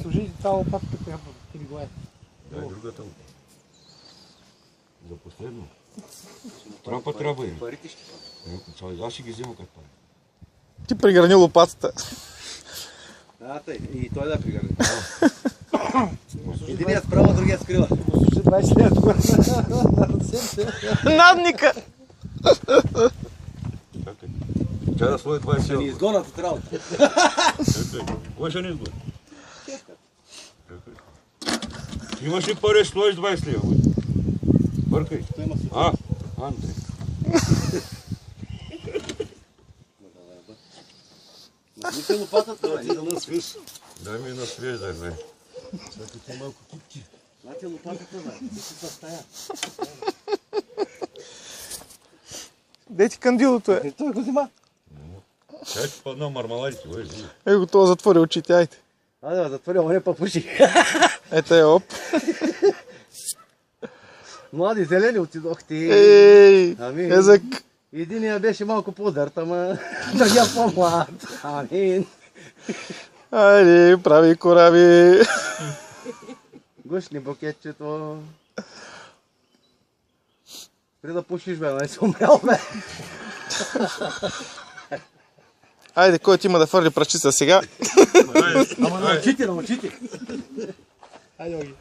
Служи тази лопатка, която ти ми го е. Дай другата. За последно. Трябва път трябва и. Аз ще ги взема като пари. Ти пригърни лопатата. Да, тъй. И той да пригърни. Единият справа, другият скрива. Служи 20 лет тогава. Надника! Чакай. Тя да своя 20 Ще ни лева. изгонят от работа. Чакай. Кой ще ни изгони? Чакай. Имаш ли пари, ще сложиш 20 лева? Бъркай. Андрей. Нахлите лопатата, да на свиж. Дай ми на свеж, дай. Чакайте малко купки. Нате лопатата, бе. Ти си в стая. Де ти кандилото е? Той го взима. Чай ти падна мармаладите, ой. Его това затвори очите, айде. Айде, затвори, не папуши. Ето е, оп. Млади зелени отидохте. Ей, Амин. езък. Единия беше малко по-дърт, ама другия по-млад. Амин. Айде, прави кораби. Гушни букетчето. При да пушиш, бе, не си умрял, бе. Айде, кой ти има да фърли пръчица сега? Ама научите, научите. Айде, Оги.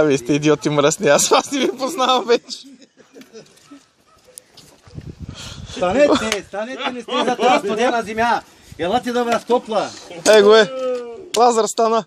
Вие сте идиоти мръсни, аз вас не ви познавам вече. Станете, не сте за тази студена земя. Елате да ме разтопла. Его е, Лазар стана.